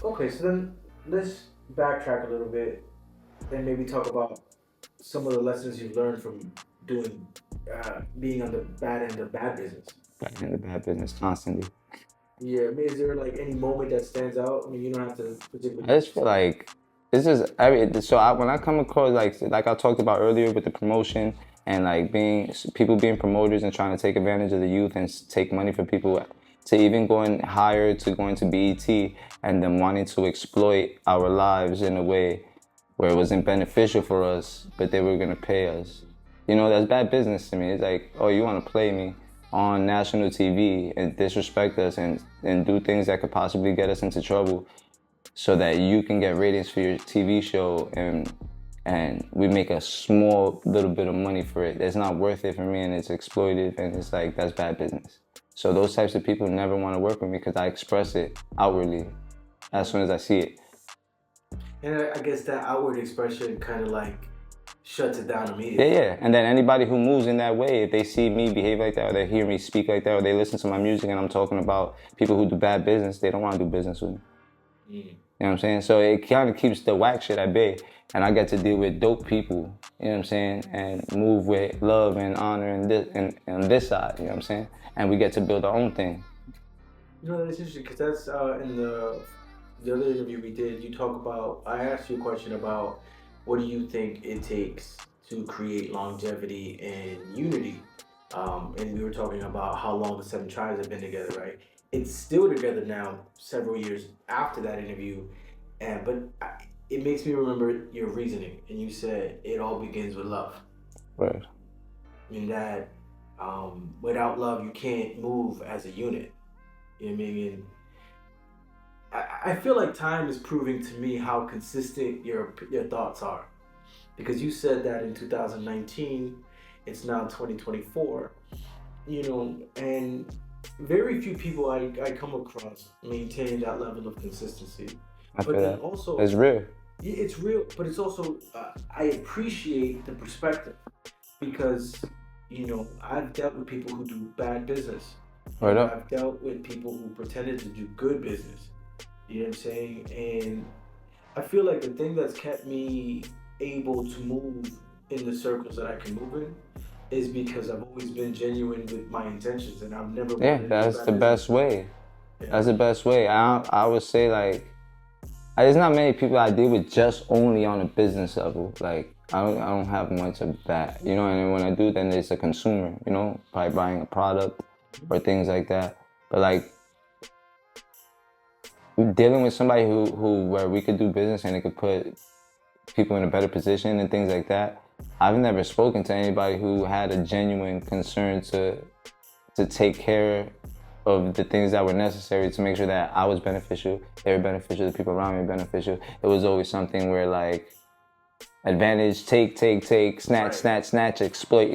Okay, so then let's backtrack a little bit and maybe talk about some of the lessons you've learned from doing, being on the bad end of bad business. Back in the bad business constantly. Yeah, I mean, is there like any moment that stands out? I mean, you don't have to I particularly just feel say. like this is when I come across like I talked about earlier with the promotion and like being people being promoters and trying to take advantage of the youth and take money from people to even going higher to going to BET and them wanting to exploit our lives in a way where it wasn't beneficial for us, but they were gonna pay us. You know, that's bad business to me. It's like, oh, you want to play me on national TV and disrespect us and do things that could possibly get us into trouble so that you can get ratings for your TV show and we make a small little bit of money for it. It's not worth it for me and it's exploitive and it's like that's bad business. So those types of people never want to work with me because I express it outwardly as soon as I see it. And I guess that outward expression kind of like shuts it down Yeah, immediately. yeah. And then anybody who moves in that way, if they see me behave like that or they hear me speak like that or they listen to my music and I'm talking about people who do bad business, they don't want to do business with me. You know what I'm saying? So it kind of keeps the whack shit at bay. And I get to deal with dope people, you know what I'm saying? And move with love and honor and this and on this side, you know what I'm saying? And we get to build our own thing. You know, that's interesting because that's in the other interview we did. You talk about. I asked you a question about what do you think it takes to create longevity and unity, and we were talking about how long the Seven Tribes have been together, right? It's still together now, several years after that interview, and it makes me remember your reasoning, and you said it all begins with love, Right. and that without love you can't move as a unit. You know what I mean? And I feel like time is proving to me how consistent your thoughts are. Because you said that in 2019, it's now 2024, you know, and very few people I come across maintain that level of consistency. I But feel then that. also, It's real. it's real, but it's also, I appreciate the perspective because, you know, I've dealt with people who do bad business Right and up. I've dealt with people who pretended to do good business. You know what I'm saying? And I feel like the thing that's kept me able to move in the circles that I can move in is because I've always been genuine with my intentions and I've never Yeah, wanted to do that's bad the best business. way. Yeah. That's the best way. I would say like there's not many people I deal with just only on a business level. Like I don't have much of that, you know. And when I do, then it's a consumer, you know, by buying a product or things like that. But like dealing with somebody who where we could do business and it could put people in a better position and things like that. I've never spoken to anybody who had a genuine concern to take care of the things that were necessary to make sure that I was beneficial, they were beneficial, the people around me were beneficial. It was always something where like advantage, take, snatch, Right. snatch, exploit,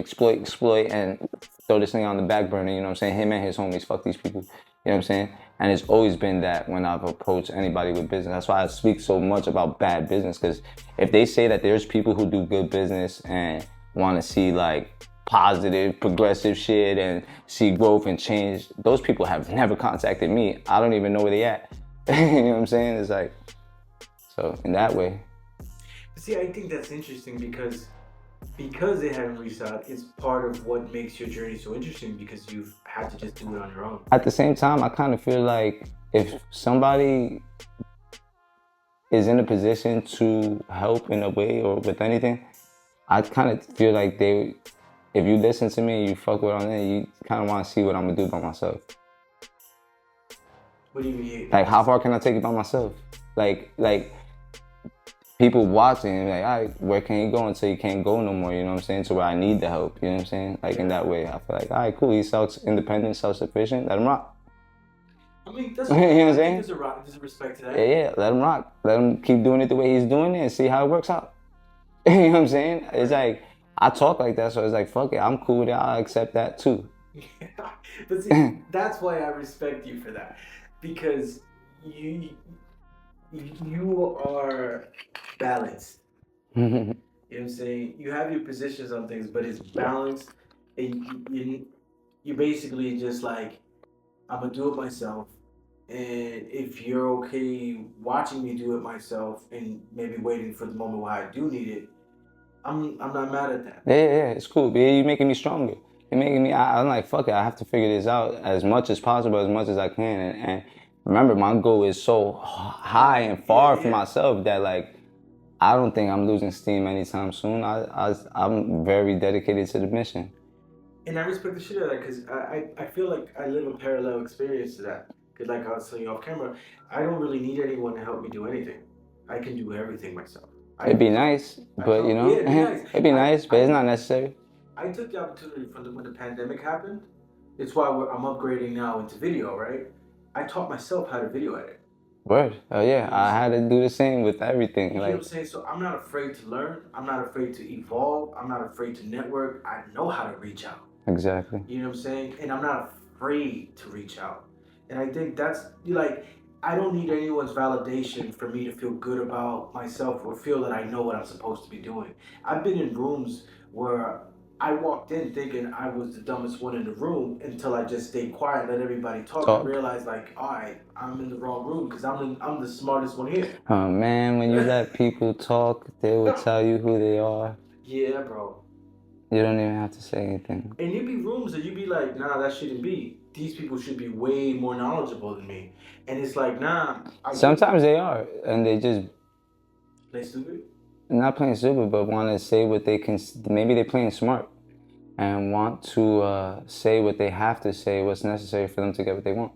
and throw this thing on the back burner, you know what I'm saying? Him and his homies, fuck these people, you know what I'm saying? And it's always been that when I've approached anybody with business. That's why I speak so much about bad business, because if they say that there's people who do good business and want to see like positive, progressive shit and see growth and change, those people have never contacted me. I don't even know where they at. You know what I'm saying? It's like, so in that way. See, I think that's interesting because they haven't reached out, it's part of what makes your journey so interesting because you've had to just do it on your own. At the same time, I kind of feel like if somebody is in a position to help in a way or with anything, I kind of feel like if you listen to me and you fuck with on it, you kind of want to see what I'm gonna do by myself. What do you mean? Like, how far can I take it by myself? Like people watching, and like, all right, where can you go until you can't go no more? You know what I'm saying? To where I need the help. You know what I'm saying? Like in that way, I feel like, all right, cool. He's self-independent, self-sufficient. Let him rock. I mean, that's You know what I'm I think saying? there's a respect to that. Yeah, let him rock. Let him keep doing it the way he's doing it and see how it works out. You know what I'm saying? It's like, I talk like that, so it's like, fuck it, I'm cool with it. I'll accept that too. But see, that's why I respect you for that because you you are balanced. You know what I'm saying? You have your positions on things, but it's balanced and you basically just like, I'm gonna do it myself. And if you're okay watching me do it myself and maybe waiting for the moment where I do need it, I'm not mad at that. Yeah, it's cool. But you're making me stronger. You're making me. I'm like, fuck it. I have to figure this out as much as possible, as much as I can. And remember, my goal is so high and Yeah, far from yeah. myself that like I don't think I'm losing steam anytime soon. I'm very dedicated to the mission. And I respect the shit out of that because I feel like I live a parallel experience to that. Because, like I was telling you off camera, I don't really need anyone to help me do anything. I can do everything myself. It'd be nice, but you Yeah, know, it'd be nice. it'd be nice, but it's not necessary. I took the opportunity from when the pandemic happened. It's why I'm upgrading now into video, right? I taught myself how to video edit. Word. Oh You yeah, know what I'm I had saying? to do the same with everything. You know what I'm Like, saying? So I'm not afraid to learn. I'm not afraid to evolve. I'm not afraid to network. I know how to reach out. exactly. You know what I'm saying? And I'm not afraid to reach out. And I think that's like, I don't need anyone's validation for me to feel good about myself or feel that I know what I'm supposed to be doing. I've been in rooms where I walked in thinking I was the dumbest one in the room until I just stayed quiet, let everybody talk, and Talk. realized like, all right, I'm in the wrong room because I'm the smartest one here. Oh man, when you let people talk, they will tell you who they are. Yeah, bro. You don't even have to say anything. And you be rooms that you be like, nah, that shouldn't be. These people should be way more knowledgeable than me. And it's like, nah, I get Sometimes they are, and they just play stupid. not playing stupid, but want to say what they can. Maybe they're playing smart and want to say what they have to say, what's necessary for them to get what they want.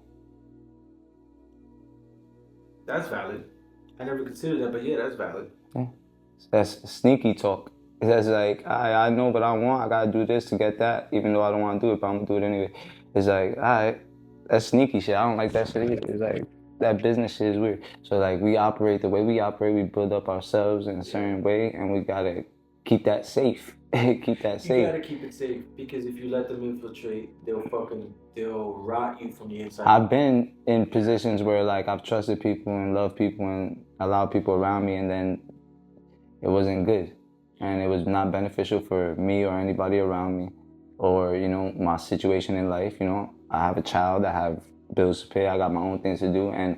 That's valid. I never considered that, but yeah, that's valid. Yeah. That's sneaky talk. That's like, I know what I want. I gotta do this to get that, even though I don't want to do it, but I'm gonna do it anyway. It's like, all right, that's sneaky shit. I don't like that shit either. It's like that business shit is weird. So like, we operate the way we operate. We build up ourselves in a certain way, and we gotta keep that safe. Keep that You safe. gotta keep it safe because if you let them infiltrate, they'll rot you from the inside. I've been in positions where like I've trusted people and loved people and allowed people around me, and then it wasn't good, and it was not beneficial for me or anybody around me, or you know my situation in life. You know, I have a child, I have bills to pay, I got my own things to do, and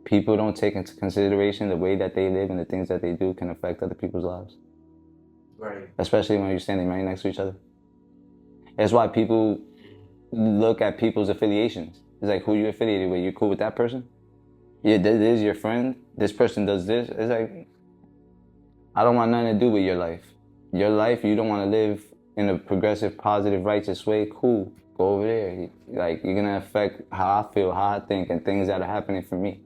people don't take into consideration the way that they live and the things that they do can affect other people's lives. Right. Especially when you're standing right next to each other. That's why people look at people's affiliations. It's like, who you affiliated with? You cool with that person? Yeah, this is your friend. This person does this. It's like, I don't want nothing to do with your life. Your life, you don't want to live in a progressive, positive, righteous way. Cool, go over there. Like, you're gonna affect how I feel, how I think, and things that are happening for me.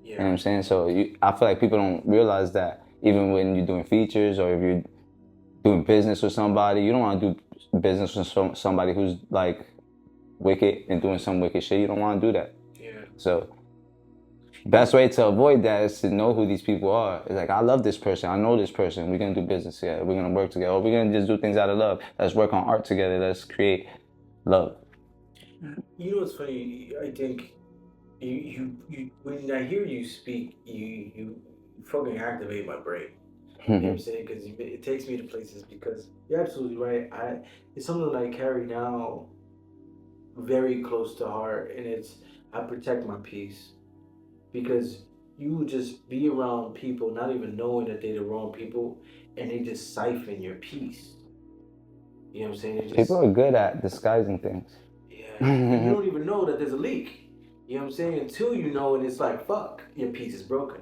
Yeah. You know what I'm saying? So I feel like people don't realize that even when you're doing features or if you're doing business with somebody, you don't want to do business with somebody who's like wicked and doing some wicked shit. You don't want to do that. Yeah. So best way to avoid that is to know who these people are. It's like, I love this person. I know this person. We're going to do business together. We're going to work together. Or we're going to just do things out of love. Let's work on art together. Let's create love. You know what's funny? I think you when I hear you speak, you fucking activate my brain. You know what I'm saying? Because it takes me to places. Because you're absolutely right. It's something that I carry now very close to heart, and it's I protect my peace because you just be around people not even knowing that they're the wrong people, and they just siphon your peace. You know what I'm saying? People are good at disguising things. Yeah, and you don't even know that there's a leak. You know what I'm saying? Until you know, and it's like, fuck, your piece is broken.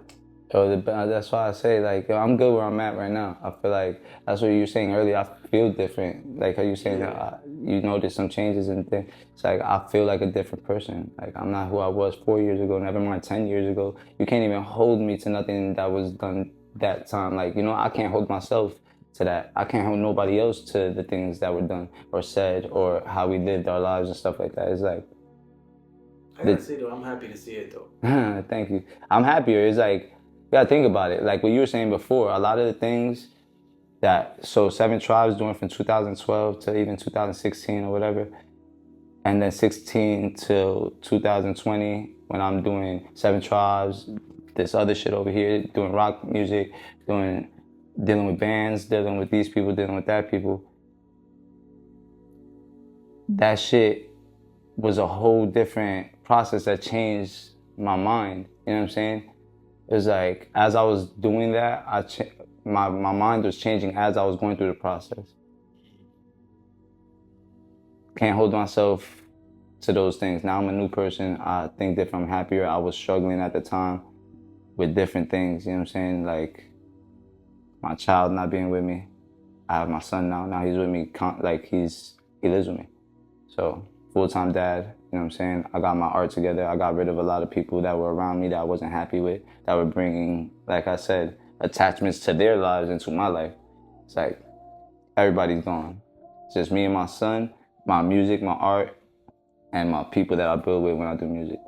So that's why I say, like, yo, I'm good where I'm at right now. I feel like that's what you were saying earlier. I feel different. Like how you saying that you noticed some changes and things. It's like I feel like a different person. Like I'm not who I was 4 years ago, never mind 10 years ago. You can't even hold me to nothing that was done that time. Like, you know, I can't hold myself to that. I can't hold nobody else to the things that were done or said or how we lived our lives and stuff like that. It's like, I gotta say though, I'm happy to see it though. thank you. I'm happier. It's like, you gotta think about it. Like what you were saying before, a lot of the things so Seven Tribes doing from 2012 to even 2016 or whatever, and then 16 till 2020 when I'm doing Seven Tribes, this other shit over here, doing rock music, dealing with bands, dealing with these people, dealing with that people. that shit was a whole different process that changed my mind. You know what I'm saying? It was like, as I was doing that, my mind was changing as I was going through the process. Can't hold myself to those things. Now I'm a new person. I think different. I'm happier. I was struggling at the time with different things. You know what I'm saying? Like my child not being with me. I have my son now. Now he's with me. Like he lives with me. So full-time dad. You know what I'm saying? I got my art together. I got rid of a lot of people that were around me that I wasn't happy with. That were bringing, like I said, attachments to their lives into my life. It's like everybody's gone. It's just me and my son, my music, my art, and my people that I build with when I do music.